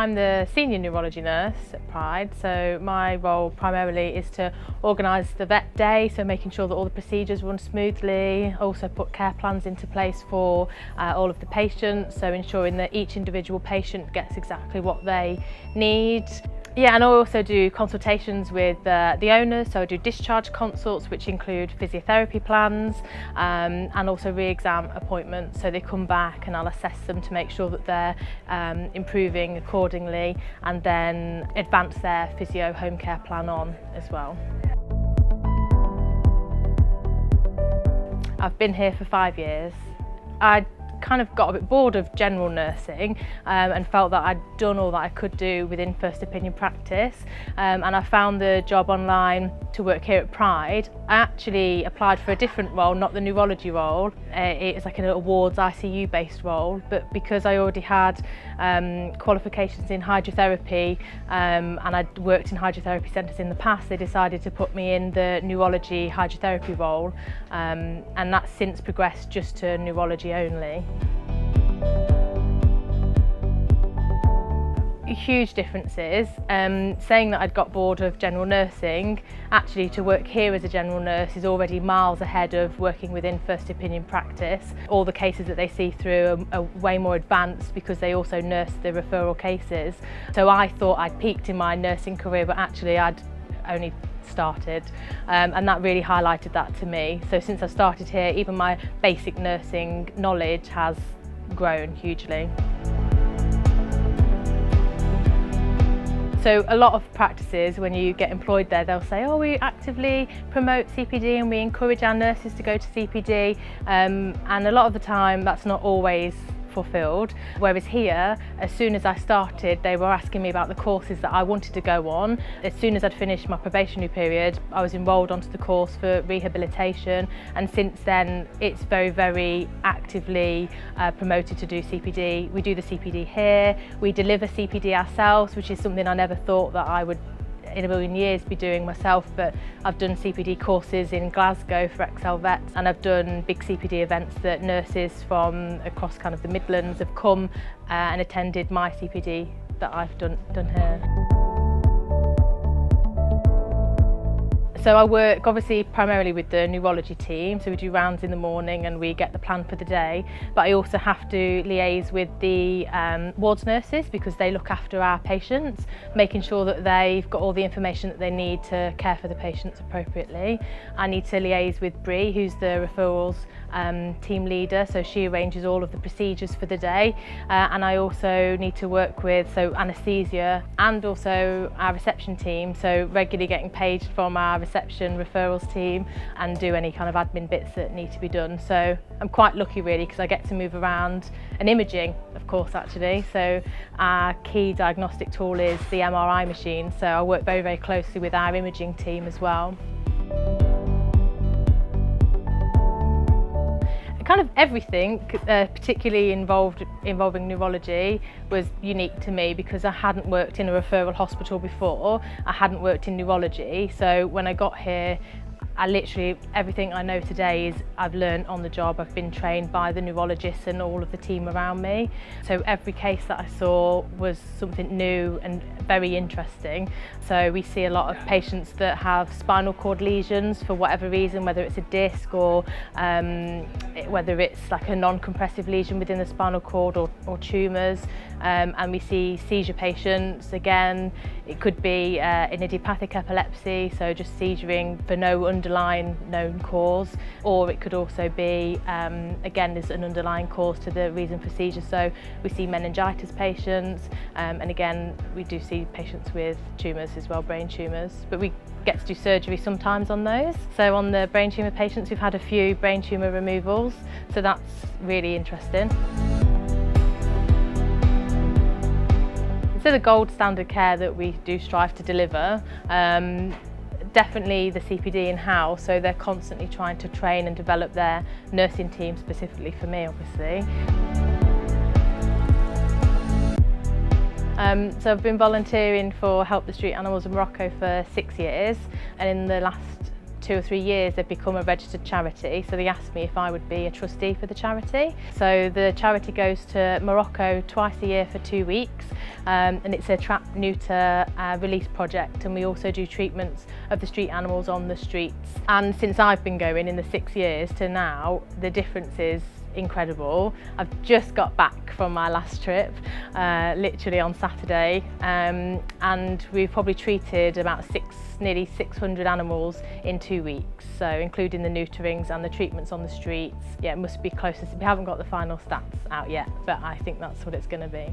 I'm the senior neurology nurse at Pride, so my role primarily is to organise the vet day, so making sure that all the procedures run smoothly, also put care plans into place for all of the patients, so ensuring that each individual patient gets exactly what they need. Yeah, and I also do consultations with the owners, so I do discharge consults which include physiotherapy plans and also re-exam appointments, so they come back and I'll assess them to make sure that they're improving accordingly and then advance their physio home care plan on as well. I've been here for 5 years. I kind of got a bit bored of general nursing and felt that I'd done all that I could do within first opinion practice, and I found the job online to work here at Pride. I actually applied for a different role, not the neurology role. It's like an awards ICU based role, but because I already had qualifications in hydrotherapy and I'd worked in hydrotherapy centres in the past, they decided to put me in the neurology hydrotherapy role, and that's since progressed just to neurology only. Huge differences. Saying that I'd got bored of general nursing, actually to work here as a general nurse is already miles ahead of working within first opinion practice. All the cases that they see through are way more advanced because they also nurse the referral cases. So I thought I'd peaked in my nursing career, but actually I'd only started, and that really highlighted that to me. So since I started here, even my basic nursing knowledge has grown hugely. So a lot of practices, when you get employed there, they'll say, oh, we actively promote CPD and we encourage our nurses to go to CPD, and a lot of the time that's not always fulfilled. Whereas here, as soon as I started, they were asking me about the courses that I wanted to go on. As soon as I'd finished my probationary period, I was enrolled onto the course for rehabilitation, and since then it's very, very actively promoted to do CPD. We do the CPD here, we deliver CPD ourselves, which is something I never thought that I would in a million years be doing myself, but I've done CPD courses in Glasgow for Excel Vets, and I've done big CPD events that nurses from across kind of the Midlands have come and attended my CPD that I've done here. So I work obviously primarily with the neurology team, so we do rounds in the morning and we get the plan for the day, but I also have to liaise with the wards nurses because they look after our patients, making sure that they've got all the information that they need to care for the patients appropriately. I need to liaise with Bree, who's the referrals team leader, so she arranges all of the procedures for the day, and I also need to work with anaesthesia and also our reception team, so regularly getting paged from our reception referrals team and do any kind of admin bits that need to be done. So I'm quite lucky really because I get to move around, and imaging of course actually, so our key diagnostic tool is the MRI machine, so I work very, very closely with our imaging team as well. Kind of everything, particularly involving neurology, was unique to me because I hadn't worked in a referral hospital before. I hadn't worked in neurology, so when I got here, everything I know today is I've learned on the job. I've been trained by the neurologists and all of the team around me. So every case that I saw was something new and very interesting. So we see a lot of patients that have spinal cord lesions for whatever reason, whether it's a disc or whether it's like a non-compressive lesion within the spinal cord or tumours. And we see seizure patients, again, it could be an idiopathic epilepsy, so just seizuring for no underlying known cause, or it could also be, again, there's an underlying cause to the reason for seizure. So we see meningitis patients, and again, we do see patients with tumours as well, brain tumours, but we get to do surgery sometimes on those. So on the brain tumour patients, we've had a few brain tumour removals, so that's really interesting. So the gold standard care that we do strive to deliver, definitely the CPD in-house, so they're constantly trying to train and develop their nursing team, specifically for me obviously. So I've been volunteering for Help the Street Animals in Morocco for 6 years, and in the last 2 or 3 years they've become a registered charity, so they asked me if I would be a trustee for the charity. So the charity goes to Morocco twice a year for 2 weeks, and it's a trap, neuter, release project, and we also do treatments of the street animals on the streets. And since I've been going in the 6 years to now, the difference is incredible. I've just got back from my last trip, literally on Saturday, and we've probably treated about nearly 600 animals in 2 weeks, so including the neuterings and the treatments on the streets. Yeah, it must be close to, we haven't got the final stats out yet, but I think that's what it's going to be.